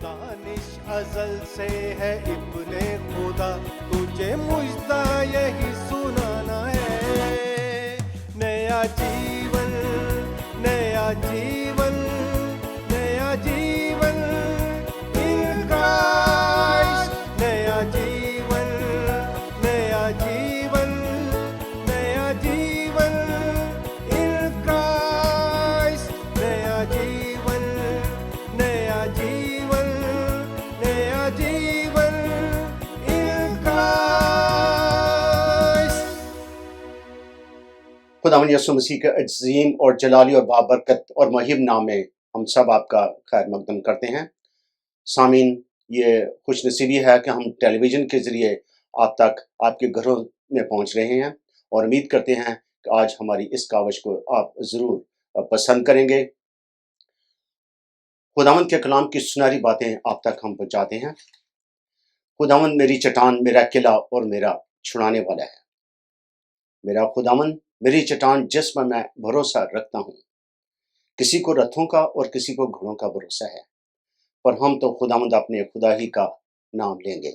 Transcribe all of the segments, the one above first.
दानिश अजल से है इब्ने खुदा, तुझे मुझदा यही सुनाना है। नया जीवन, नया जीवन, नया जीवन इन क्राइस्ट, नया जीवन, नया जीवन, नया जीवन इन क्राइस्ट, नया जीवन, नया जीवन, नया जीवन इन क्राइस्ट। खुदावंद यीशु मसीह के अजीम और जलाली और बाबरकत और मुहिब नाम में हम सब आपका खैर मकदम करते हैं। सामीन, ये खुश नसीबी है कि हम टेलीविज़न के ज़रिए आप तक आपके घरों में पहुंच रहे हैं और उम्मीद करते हैं कि आज हमारी इस कावश को आप ज़रूर पसंद करेंगे। खुदावंद के कलाम की सुनहरी बातें आप तक हम पहुंचाते हैं। खुदावंद मेरी चट्टान, मेरा किला और मेरा छुड़ाने वाला है। मेरा खुदावंद मेरी चट्टान जिस पर मैं भरोसा रखता हूँ। किसी को रथों का और किसी को घोड़ों का भरोसा है, पर हम तो खुदावंद अपने खुदा ही का नाम लेंगे।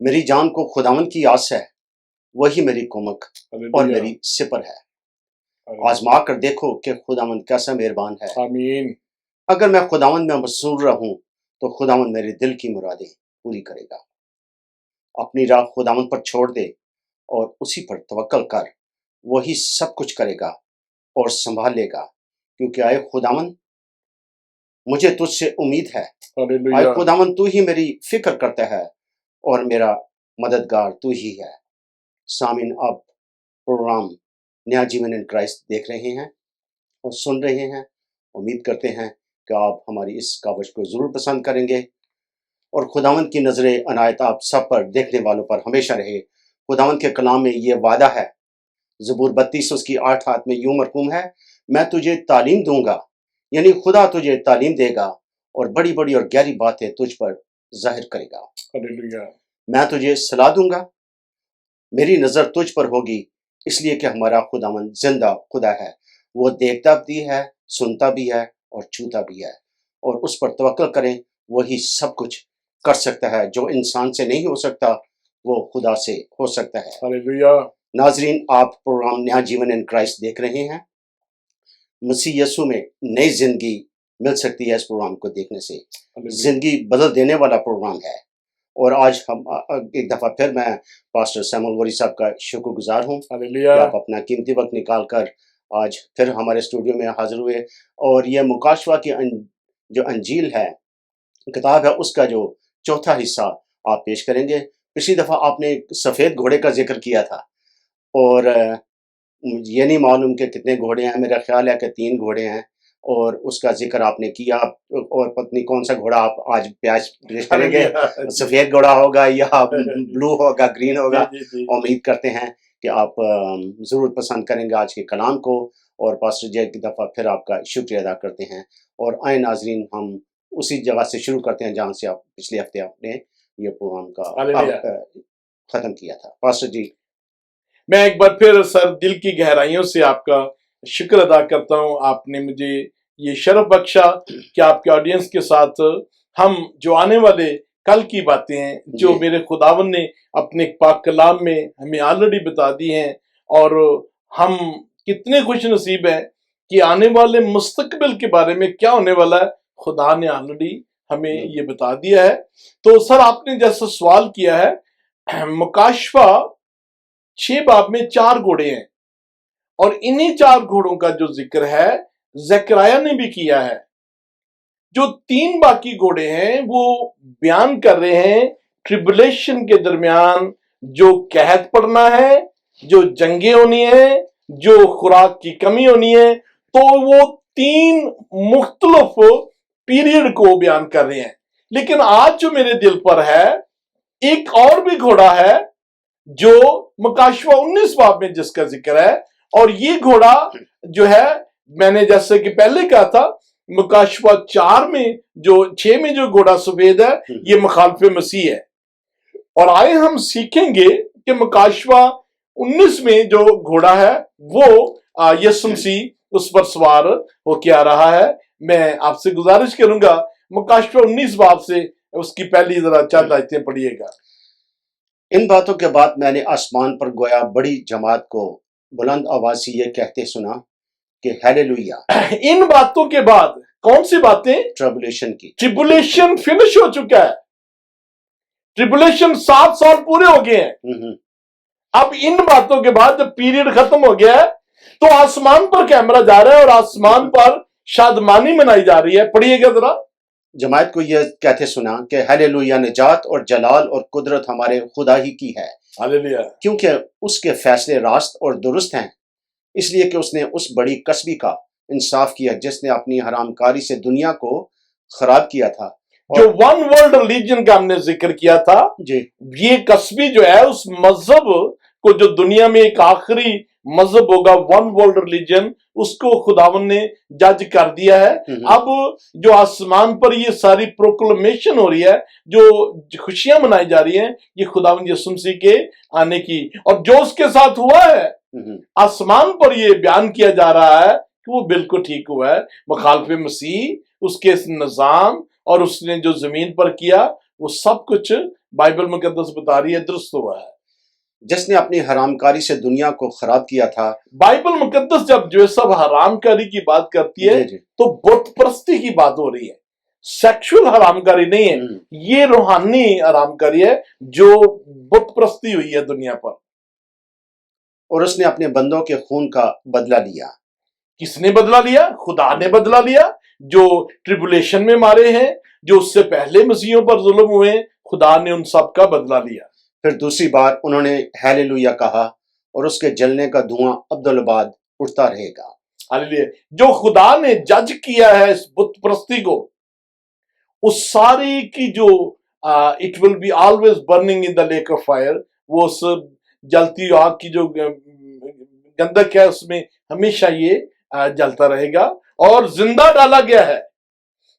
मेरी जान को खुदावंद की आस है, वही मेरी कुमक और मेरी सिपर है। आजमा कर देखो कि खुदावंद कैसा मेहरबान है। आमीन। अगर मैं खुदावंद में मसरूर रहूं तो खुदावंद मेरे दिल की मुरादें पूरी करेगा। अपनी राह खुदावंद पर छोड़ दे और उसी पर तवक्कल कर, वही सब कुछ करेगा और संभाल लेगा। क्योंकि आए खुदावंद, मुझे तुझसे उम्मीद है। आए खुदावंद, तू ही मेरी फिक्र करता है और मेरा मददगार तू ही है। सामीन, आप प्रोग्राम नया जीवन इन क्राइस्ट देख रहे हैं और सुन रहे हैं। उम्मीद करते हैं कि आप हमारी इस कावश को ज़रूर पसंद करेंगे और खुदावंद की नज़र अनायत आप सब पर, देखने वालों पर हमेशा रहे। खुदावंद के कलाम में ये वादा है, ज़बूर 32 उसकी 8 हाथ में यूं मरकूम है, मैं तुझे तालीम दूंगा, यानी खुदा तुझे तालीम देगा और बड़ी बड़ी और गहरी बातें तुझ पर जाहिर करेगा। हालेलुया। मैं तुझे सलाह दूंगा, मेरी नज़र तुझ पर होगी, इसलिए कि हमारा खुदावंद जिंदा खुदा है। वो देखता भी है, सुनता भी है और छूता भी है, और उस पर तवक्कल करें, वही सब कुछ कर सकता है। जो इंसान से नहीं हो सकता वो खुदा से हो सकता है। हालेलुया। नाजरीन, आप प्रोग्राम नया जीवन इन क्राइस्ट देख रहे हैं। मसीह यीशु में नई जिंदगी मिल सकती है इस प्रोग्राम को देखने से। जिंदगी बदल देने वाला प्रोग्राम है। और आज हम एक दफ़ा फिर मैं पास्टर सैमुअल वरी साहब का शुक्रगुजार हूँ कि आप अपना कीमती वक्त निकाल कर आज फिर हमारे स्टूडियो में हाजिर हुए। और ये मुकाशवा की जो अंजील है, किताब है, उसका जो चौथा हिस्सा आप पेश करेंगे। पिछली दफ़ा आपने सफ़ेद घोड़े का जिक्र किया था और ये नहीं मालूम कि कितने घोड़े हैं, मेरा ख्याल है कि 3 घोड़े हैं, और उसका जिक्र आपने किया। और पत्नी कौन सा घोड़ा आप आज पेश करेंगे? सफ़ेद घोड़ा होगा या ब्लू होगा, ग्रीन होगा? उम्मीद करते हैं कि आप ज़रूर पसंद करेंगे आज के कलाम को। और पास्टर जी की दफ़ा फिर आपका शुक्रिया अदा करते हैं। और आए नाजरीन, हम उसी जगह से शुरू करते हैं जहाँ से आप पिछले हफ्ते आपने ये प्रोग्राम का ख़त्म किया था। पास्टर जी, मैं एक बार फिर सर दिल की गहराइयों से आपका शुक्र अदा करता हूँ। आपने मुझे ये शर्फ बख्शा कि आपके ऑडियंस के साथ हम जो आने वाले कल की बातें हैं, जो मेरे खुदावन ने अपने पाक कलाम में हमें ऑलरेडी बता दी हैं, और हम कितने खुश नसीब हैं कि आने वाले मुस्तकबिल के बारे में क्या होने वाला है, खुदा ने ऑलरेडी हमें ये बता दिया है। तो सर, आपने जैसा सवाल किया है, मुकाशवा 6 बाब में 4 घोड़े हैं, और इन्हीं 4 घोड़ों का जो जिक्र है ज़करिया ने भी किया है। जो 3 बाकी घोड़े हैं वो बयान कर रहे हैं ट्रिबुलेशन के दरमियान जो कहत पड़ना है, जो जंगें होनी है, जो खुराक की कमी होनी है। तो वो 3 मुख्तलिफ पीरियड को बयान कर रहे हैं। लेकिन आज जो मेरे दिल पर है, एक और भी घोड़ा है जो मुकाशवा 19 बाब में जिसका जिक्र है, और ये घोड़ा जो है, मैंने जैसे कि पहले कहा था, मुकाशवा 4 में जो 6 में जो घोड़ा सफेद है, ये मुखालिफ मसीह है। और आए हम सीखेंगे कि मुकाशवा 19 में जो घोड़ा है वो यीशु मसीह उस पर सवार होके आ रहा है। मैं आपसे गुजारिश करूंगा मुकाशवा 19 बाब से उसकी पहली जरा चंद आयतें पढ़िएगा। इन बातों के बाद मैंने आसमान पर गोया बड़ी जमात को बुलंद आवाज से ये कहते सुना कि हालेलुया। इन बातों के बाद कौन सी बातें? ट्रिबुलेशन की। ट्रिबुलेशन फिनिश हो चुका है, ट्रिबुलेशन 7 साल पूरे हो गए हैं। हम्म। अब इन बातों के बाद जब पीरियड खत्म हो गया है तो आसमान पर कैमरा जा रहा है और आसमान पर शादमानी मनाई जा रही है। पढ़िएगा जरा। जमात को यह कहते सुना कि हालेलुया, निजात और जलाल और कुदरत हमारे खुदा ही की है, हालेलुया, क्योंकि उसके फैसले रास्त और दुरुस्त हैं, इसलिए कि उसने उस बड़ी कसबी का इंसाफ किया जिसने अपनी हरामकारी से दुनिया को खराब किया था। जो वन वर्ल्ड रिलीजन का हमने जिक्र किया था, जी, ये कस्बी जो है उस मजहब को, जो दुनिया में एक आखिरी मजहब होगा वन वर्ल्ड रिलीजन, उसको खुदावन ने जज कर दिया है। अब जो आसमान पर ये सारी प्रोक्लेमेशन हो रही है, जो खुशियां मनाई जा रही हैं, ये खुदावन यीशु मसीह के आने की, और जो उसके साथ हुआ है आसमान पर ये बयान किया जा रहा है कि वो बिल्कुल ठीक हुआ है। मुखालफे मसीह, उसके इस निजाम और उसने जो जमीन पर किया, वो सब कुछ बाइबल मुकद्दस बता रही है दुरुस्त हुआ है। जिसने अपनी हरामकारी से दुनिया को खराब किया था। बाइबल मुकद्दस जब जो सब हरामकारी की बात करती है तो बुत परस्ती की बात हो रही है, सेक्सुअल हरामकारी नहीं है, ये रूहानी हरामकारी है जो बुत परस्ती हुई है दुनिया पर। और उसने अपने बंदों के खून का बदला लिया। किसने बदला लिया? खुदा ने बदला लिया। जो ट्रिबुलेशन में मारे हैं, जो उससे पहले मसीहों पर जुल्म हुए, खुदा ने उन सब का बदला लिया। फिर दूसरी बार उन्होंने हालेलुया कहा और उसके जलने का धुआं अब्दुलबाद उठता रहेगा। हालेलुया। जो खुदा ने जज किया है इस बुत परस्ती को, उस सारी की जो it will be always burning in the lake of fire, वो उस जलती आग की जो गंधक है उसमें हमेशा ये जलता रहेगा। और जिंदा डाला गया है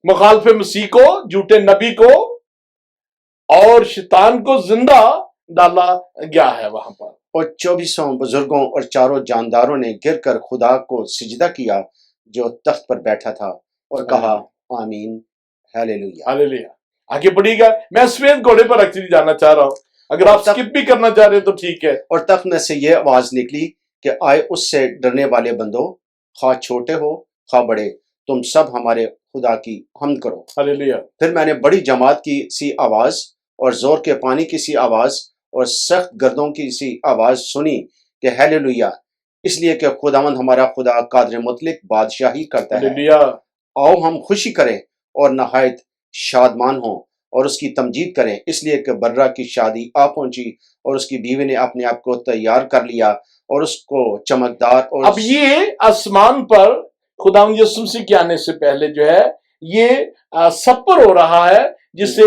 मुखालफे मसीह को, झूठे नबी को और शैतान को जिंदा डाला गया है वहां पर। और 24 बुजुर्गों और चारों जानदारों ने गिरकर खुदा को सिजदा किया जो तख्त पर बैठा था और कहा आमीन, हालेलुया। हालेलुया। आगे बढ़िएगा। मैं श्वेत घोड़े पर एक्चुअली जाना चाह रहा हूं, अगर आप स्किप भी करना चाह रहे हैं तो ठीक है। और तख्त में से यह आवाज निकली कि आए उससे डरने वाले बंदो, खा छोटे हो खा बड़े, तुम सब हमारे खुदा की हमद करो। हालेलुया। फिर मैंने बड़ी जमात की सी आवाज और जोर के पानी की सी आवाज और सख्त गर्दों की सी आवाज सुनी कि हालेलुया, इसलिए कि खुदावंद हमारा खुदा कादिर मुतलक बादशाही करता है। हालेलुया। आओ हम खुशी करें और नहायत शादमान हों और उसकी तमजीद करें, इसलिए कि बर्रा की शादी आ पहुंची और उसकी बीवी ने अपने आप को तैयार कर लिया और उसको चमकदार। और अब ये आसमान पर खुदावंद यीशु मसीह के आने से पहले जो है ये सपर हो रहा है, जिसे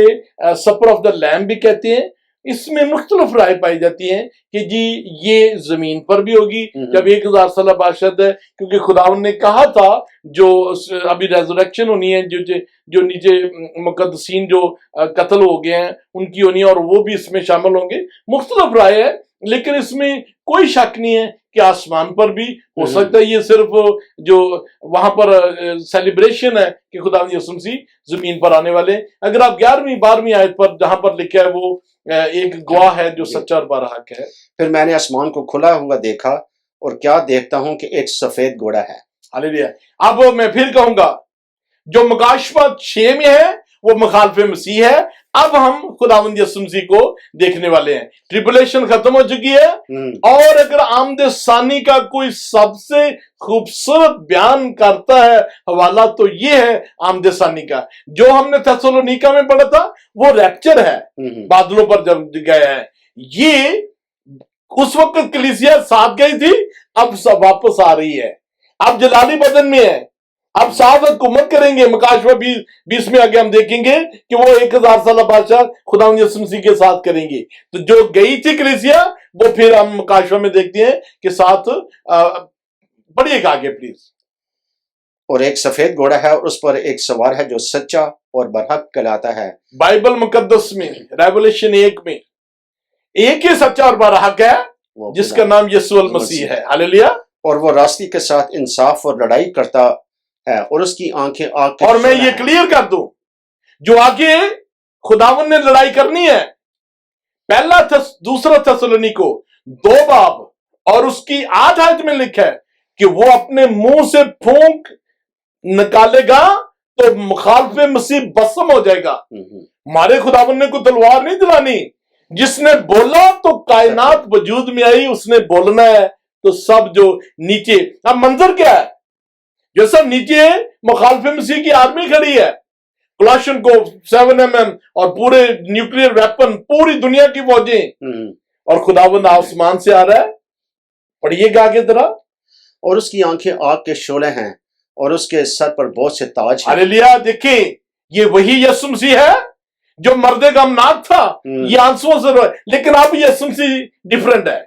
सपर ऑफ द लैम्ब भी कहते हैं। इसमें मुख्तलिफ राय पाई जाती हैं कि जी ये जमीन पर भी होगी जब 1000 साल बादशाह है, क्योंकि खुदावन ने कहा था जो अभी रेजरेक्शन होनी है, जो नीचे मुकद्दसीन जो कत्ल हो गए हैं उनकी होनी है और वो भी इसमें शामिल होंगे। मुख्तलिफ राय है, लेकिन इसमें कोई शक नहीं है कि आसमान पर भी हो सकता है। ये सिर्फ जो वहां पर सेलिब्रेशन है कि खुदा यीशु मसीह जमीन पर आने वाले। अगर आप 11वीं 12वीं आयत पर जहां पर लिखा है वो एक गवाह है जो सच्चा और बरहक है। फिर मैंने आसमान को खुला हुआ देखा और क्या देखता हूं कि एक सफेद घोड़ा है। हालेलुया। अब मैं फिर कहूंगा जो मुकाशवा 6 में है वो मुखालफे मसीह है। अब हम खुदावंद यीशु मसीह को देखने वाले हैं। ट्रिबुलेशन खत्म हो चुकी है और अगर आमदे सानी का कोई सबसे खूबसूरत बयान करता है हवाला तो ये है आमदे सानी का। जो हमने थेसलोनिका में पढ़ा था वो रैप्चर है, बादलों पर जब गए हैं। ये उस वक्त कलीसिया साथ गई थी, अब सब वापस आ रही है, अब जलाली बदन में है, अब साथ हुकूमत करेंगे। मुकाशवा 20 में आगे हम देखेंगे कि वो 1000 साल बादशाह खुदावंद यीशु मसीह के साथ करेंगे। तो जो गई थी कलीसिया वो फिर हम मुकाशवा में देखते हैं कि साथ बढ़िएगा आगे प्लीज। और एक सफेद घोड़ा है और उस पर एक सवार है जो सच्चा और बरहक कहलाता है। बाइबल मुकद्दस में रेवलेशन 1 में एक ही सच्चा और बरहक है जिसका नाम यीशु मसीह है। हालेलुया। और वो रास्ते के साथ इंसाफ और लड़ाई करता है और उसकी आंखें आग। और मैं ये क्लियर कर दूं, जो आगे खुदावन ने लड़ाई करनी है। दूसरा थेसलोनिको 2 बाब और उसकी 8 आयत में लिखा है कि वो अपने मुंह से फूंक निकालेगा तो मुखालिफ मसीह भस्म हो जाएगा। हमारे खुदावन ने कोई तलवार नहीं चलानी, जिसने बोला तो कायनात वजूद में आई, उसने बोलना है तो सब जो नीचे, अब मंजर क्या है, जो सब नीचे मुखालिफ मसीह की आर्मी खड़ी है, क्लाशन को 7mm और पूरे न्यूक्लियर वेपन, पूरी दुनिया की फौजें, और खुदावंद आसमान से आ रहा है। पढ़िएगा आगे जरा। और उसकी आंखें आग के शोले हैं और उसके सर पर बहुत से ताज हैं। हालेलुया। देखें, ये वही यीशु मसीह है जो मर्दे गमनाक था, ये आंसुओं से रोए, लेकिन अब यीशु मसीह डिफरेंट है।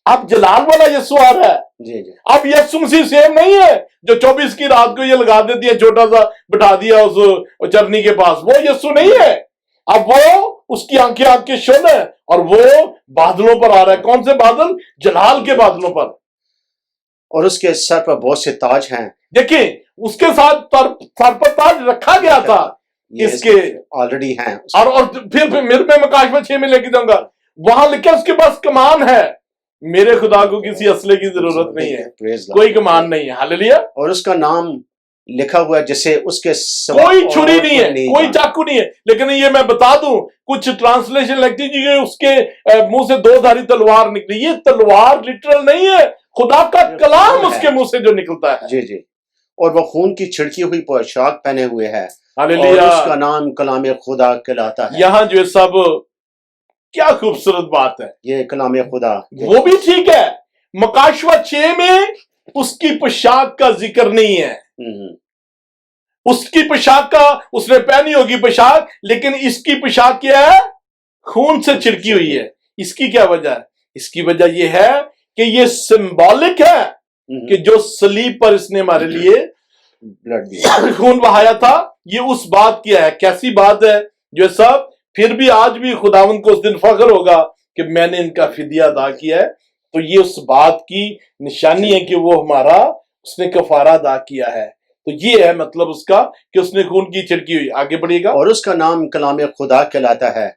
अब जलाल वाला यीशु आ रहा है। जी जी। अब यीशु मसीह सेम नहीं है जो 24 की रात को ये लगा देती है, छोटा सा बिठा दिया उस चरनी के पास, वो यीशु नहीं है। अब वो, उसकी आंखें आग के शोले है और वो बादलों पर आ रहा है। कौन से बादल? जलाल के बादलों पर। और उसके सर पर बहुत से ताज हैं। देखिए, उसके साथ सर पर ताज रखा गया था, इसके ऑलरेडी हैं। और फिर मैं मकाशवा 6 में लेके जाऊंगा, वहां लिखा उसके पास कमान है। मेरे खुदा को किसी असले की जरूरत नहीं है, कोई कमान नहीं है। हालेलुया। और उसका नाम लिखा हुआ है जैसे उसके कोई छुरी नहीं है, कोई चाकू नहीं है। लेकिन ये मैं बता दूं, कुछ ट्रांसलेशन लगती है उसके मुंह से 2 धारी तलवार निकली। ये तलवार लिटरल नहीं है, खुदा का कलाम उसके मुंह से जो निकलता है। जी जी। और वो खून की छिड़की हुई पोशाक पहने हुए है। हालेलुया। और उसका नाम कलाम खुदा कहलाता है। यहाँ जो सब, क्या खूबसूरत बात है, ये कलाम खुदा वो भी ठीक है। मकाशवा 6 में उसकी पोशाक का जिक्र नहीं है। उसकी पोशाक का, उसने पहनी होगी पोशाक, लेकिन इसकी पोशाक क्या है? खून से छिड़की हुई है। इसकी क्या वजह है? इसकी वजह यह है कि ये सिंबॉलिक है कि जो सलीब पर इसने हमारे लिए ब्लड खून बहाया था। ये उस बात की है। कैसी बात है जो सब, फिर भी आज भी खुदावंद को उस दिन फख्र होगा कि मैंने इनका फिदिया अदा किया है। तो ये उस बात की निशानी है कि वो हमारा, उसने कफारा अदा किया है। तो ये है मतलब उसका कि उसने खून की छिड़की हुई। आगे बढ़िएगा। और उसका नाम कलाम खुदा कहलाता है।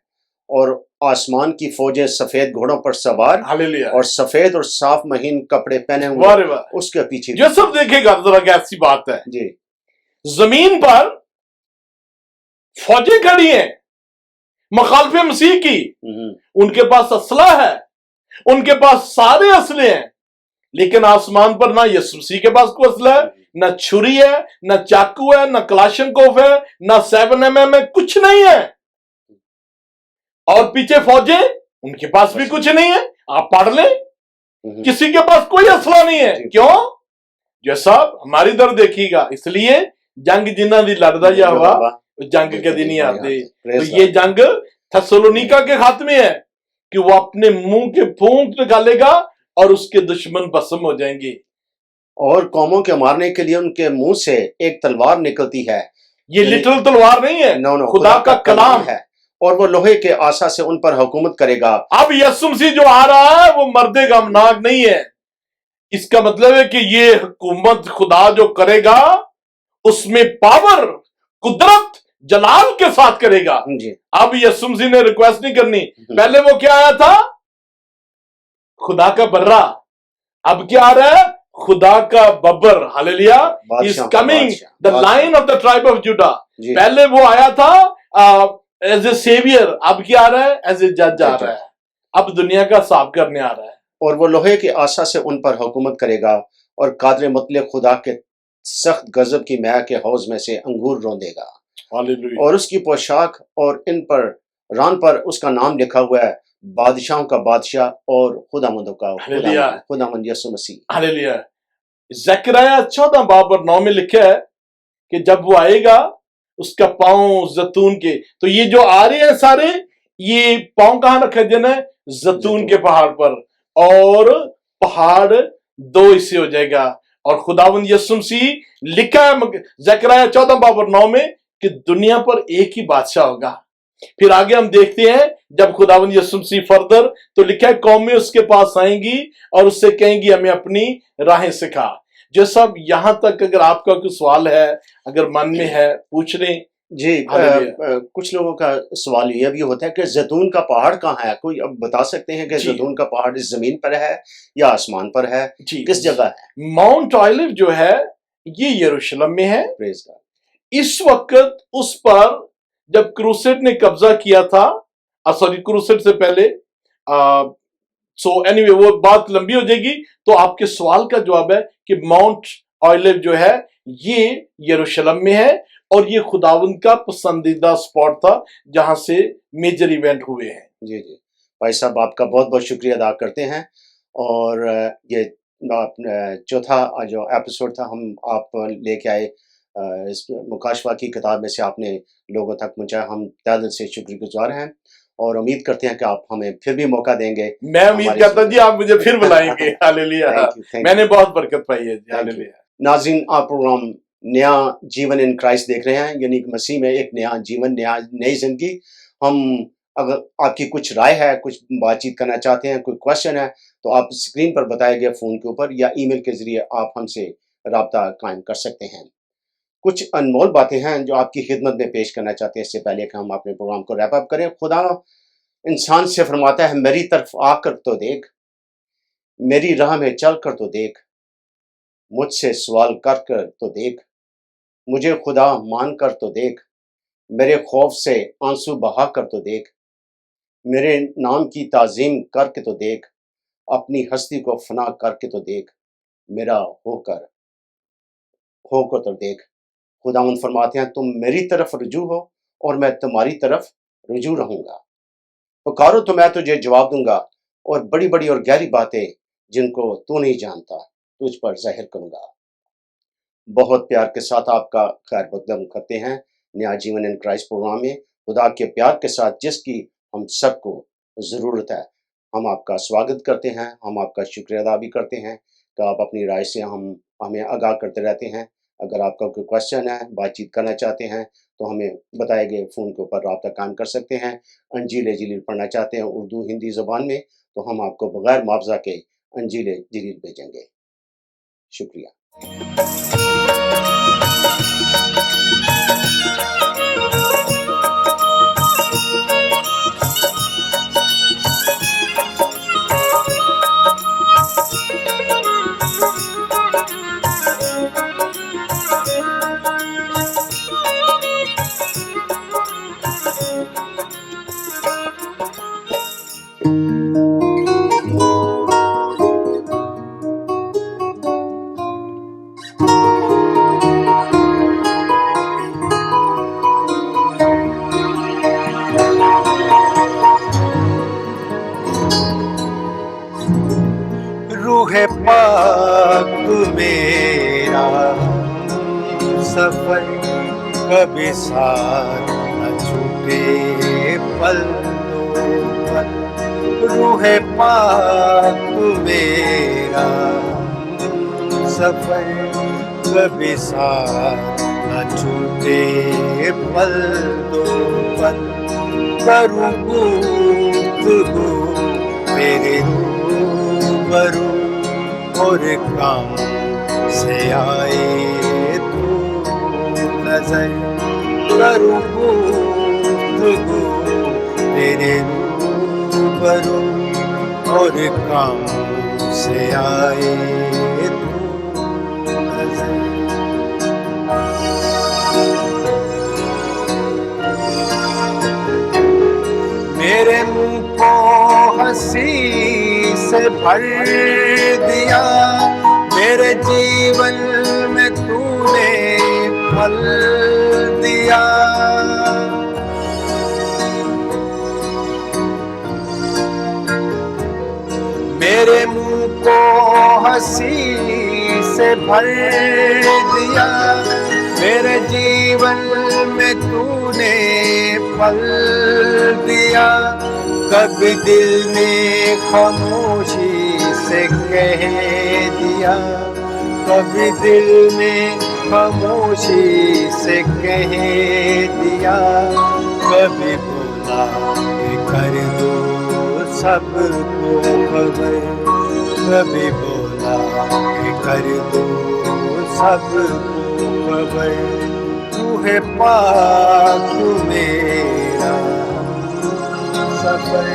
और आसमान की फौजें सफेद घोड़ों पर सवार, हालेलुया, और सफेद और साफ महीन कपड़े पहने वाह रे हुए वाह। उसके पीछे जो सब देखेगा जरा कैसी बात है जी। जमीन पर फौजें खड़ी हैं मुखालिफ मसीह की, उनके पास असला है, उनके पास सारे असले हैं, लेकिन आसमान पर ना यीशु मसीह के पास कोई असला है, ना छुरी है, ना चाकू है, ना कलाशनकोफ है, ना 7mm है, कुछ नहीं है। और पीछे फौजें, उनके पास भी कुछ नहीं है। आप पढ़ लें, किसी के पास कोई असला नहीं है। क्यों? जो सब हमारी तरफ देखिएगा, इसलिए जंग जिन्ना दी लड़दा जा हुआ जंग कदी नहीं आते। तो ये जंग थेसलोनिका के खात्मे है कि वो अपने मुंह के फूंक निकालेगा और उसके दुश्मन भस्म हो जाएंगे। और कौमों के मारने के लिए उनके मुंह से एक तलवार निकलती है। ये लिटरल तलवार नहीं है, नो, खुदा का कलाम है। और वो लोहे के आसा से उन पर हुकूमत करेगा। अब यीशु मसीह जो आ रहा है वो मर्दे गमनाक नहीं है। इसका मतलब है कि ये हुकूमत खुदा जो करेगा उसमें पावर, कुदरत, जलाल के साथ करेगा। अब यीशु मसीह ने रिक्वेस्ट नहीं करनी। पहले वो क्या आया था? खुदा का बर्रा। अब क्या आ रहा है? खुदा का Babbar. Hallelujah. Is coming the line of the tribe of JUDA. पहले वो आया था एज ए सेवियर, अब क्या आ रहा है? एज ए जज आ रहा है। अब दुनिया का हिसाब करने आ रहा है। और वो लोहे के आसा से उन पर हुकूमत करेगा और कादर मुतलक खुदा के सख्त गजब की मैया के हौज में से अंगूर रोंदेगा। हालेलुया। और उसकी पोशाक और इन पर रान पर उसका नाम लिखा हुआ है, बादशाहों का बादशाह और खुदावंद का खुदावंद यीशु मसीह। हालेलुया। ज़करिया 14 बाब और 9 में लिखा है कि जब वो आएगा उसका पांव जैतून के, तो ये जो आ रहे हैं सारे, ये पांव कहां रखे जाना है? जैतून के पहाड़ पर। और पहाड़ 2 हिस्से हो जाएगा। और खुदावंद यीशु मसीह लिखा है ज़करिया 14 बाब और 9 में कि दुनिया पर एक ही बादशाह होगा। फिर आगे हम देखते हैं जब खुदावंद यीशु मसीह फर्दर, तो लिखा है कौमें उसके पास आएंगी और उससे कहेंगी हमें अपनी राहें सिखा। जो सब यहां तक अगर आपका कोई सवाल है, अगर मन में है, पूछ लें, جی हालेलुया। कुछ लोगों का सवाल ये भी होता है कि जैतून का पहाड़ कहाँ है? कोई अब बता सकते हैं कि जी। जैतून का पहाड़ इस जमीन पर है या आसमान पर है? जी, किस जगह है? माउंट ऑलिव जो है ये यरूशलेम में है। Praise God. इस वक्त उस पर जब क्रूसेड ने कब्जा किया था, सॉरी क्रूसेड से पहले, सो एनीवे वो बात लंबी हो जाएगी। तो आपके सवाल का जवाब है कि माउंट ऑलिव जो है ये यरूशलेम में है और ये खुदावंद का पसंदीदा स्पॉट था जहां से मेजर इवेंट हुए हैं। जी जी, भाई साहब आपका बहुत बहुत शुक्रिया अदा करते हैं। और ये चौथा जो एपिसोड था हम आप लेके आए इस मुकाशवा की किताब में से आपने लोगों तक पहुंचाया, हम तहे दिल से शुक्रगुजार हैं और उम्मीद करते हैं कि आप हमें फिर भी मौका देंगे। मैं उम्मीद करता हूं जी आप मुझे फिर बुलाएंगे। हालेलुया। थैंक मैंने बहुत बरकत पाई है। Thank you. हालेलुया। नाज़रीन, आप प्रोग्राम नया जीवन इन क्राइस्ट देख रहे हैं, यानी कि मसीह में एक नया जीवन, नई जिंदगी। हम अगर आपकी कुछ राय है, कुछ बातचीत करना चाहते हैं, कोई क्वेश्चन है, तो आप स्क्रीन पर बताए गए फ़ोन के ऊपर या ईमेल के ज़रिए आप हमसे राब्ता कायम कर सकते हैं। कुछ अनमोल बातें हैं जो आपकी खिदमत में पेश करना चाहते हैं इससे पहले कि हम अपने प्रोग्राम को रैप अप करें। खुदा इंसान से फरमाता है, मेरी तरफ आकर तो देख, मेरी राह में चल कर तो देख, मुझसे सवाल कर कर तो देख, मुझे खुदा मान कर तो देख, मेरे खौफ से आंसू बहा कर तो देख, मेरे नाम की ताज़ीम करके तो देख, अपनी हस्ती को फना करके तो देख, मेरा होकर तो देख। खुदावंद फरमाते हैं, तुम मेरी तरफ रुजू हो और मैं तुम्हारी तरफ रुजू रहूंगा। पुकारो तो मैं तुझे जवाब दूंगा और बड़ी बड़ी और गहरी बातें जिनको तू नहीं जानता तुझ पर जाहिर करूंगा। बहुत प्यार के साथ आपका खैर मकदम करते हैं नया जीवन इन क्राइस्ट प्रोग्राम में। खुदा के प्यार के साथ जिसकी हम सबको ज़रूरत है, हम आपका स्वागत करते हैं, हम आपका शुक्रिया अदा भी करते हैं कि आप अपनी राय से हमें आगाह करते रहते हैं। अगर आपका कोई क्वेश्चन है, बातचीत करना चाहते हैं, तो हमें बताए गए फ़ोन के ऊपर राब्ता कायम कर सकते हैं। अंजील जलील पढ़ना चाहते हैं उर्दू हिंदी ज़बान में, तो हम आपको बग़ैर मुआवजा के अंजील जलील भेजेंगे। शुक्रिया। रूह पाक मेरा सफर कभी साथ न छूटे पल दो पल। रूह पाक मेरा सफर कभी साथ न छूटे पल दो पल। करूँ गुफ्तगू मेरे रूबरू और काम से आए तू नजर। करूँ गुफ्तगू तेरे रूबरू और काम से आए तू नजर। मेरे मुंह को हंसी से भर दिया, मेरे जीवन में तूने फल दिया। मेरे मुंह को हंसी से भर दिया, मेरे जीवन में तूने फल दिया। कभी दिल में खामोशी से कह दिया, कभी दिल में खामोशी से कह दिया। कभी बोला कि कर दो सबको खबर, कभी बोला कि कर दो सबको खबर। रूह रूह पाक मेरा सफर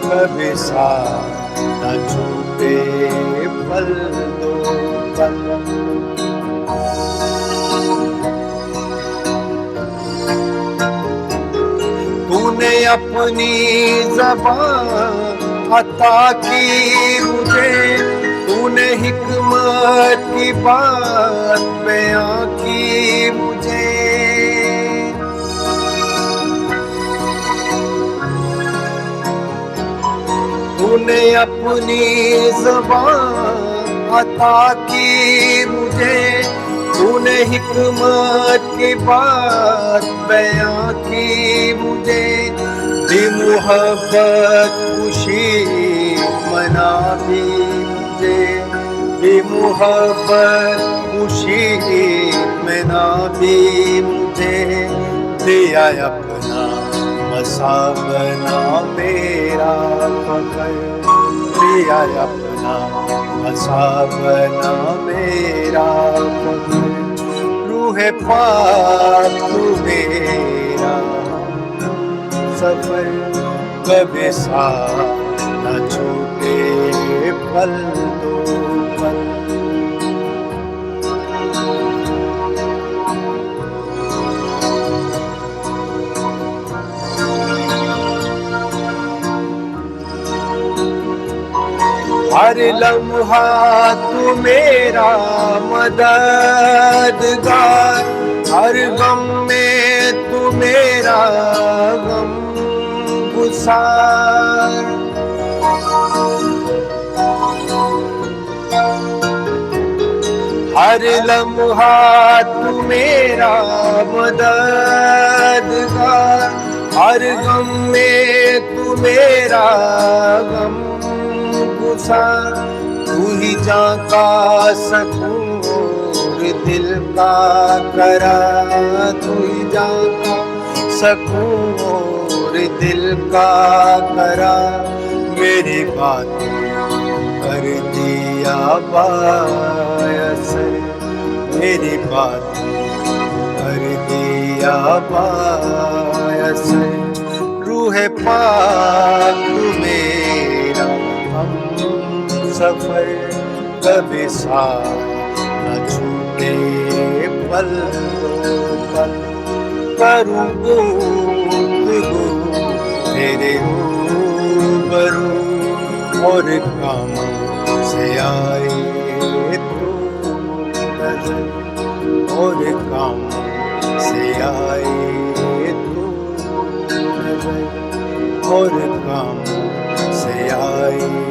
कभी साथ न छूटे पल दो पल। तूने अपनी ज़बान अता की मुझे, तूने हिकमत की बात बयां की मुझे। तूने अपनी ज़बान अता की मुझे, तूने हिकमत की बात बयां की मुझे। दी मुहब्बत खुशी मना भी मुझे, दी मुहब्बत खुशी मना भी मुझे। दिया अपना मसा बना मेरा फकर, दिया अपना मसा बना मेरा फकर। रूह पाक मेरा सफर कभी साथ न छूटे पल दो पल। हर लम्हा तू मेरा मददगार, हर गम में तू मेरा गम गुसार। हर लम्हा तू मेरा मददगार, हर गम में तू मेरा गम गुसार। तू ही जान का सकून और दिल का करार, तू ही जान का सकून और दिल का करार। मेरी बात कर दिया बायसर, मेरी बात कर दिया बायसर। रूह पाक मेरा हम सफर कभी साथ न छूटे पल दो पल। करूँ गुफ्तगू तेरे रूबरू, और काम से आए तो नजर, और काम से आए तो नजर, और काम से आए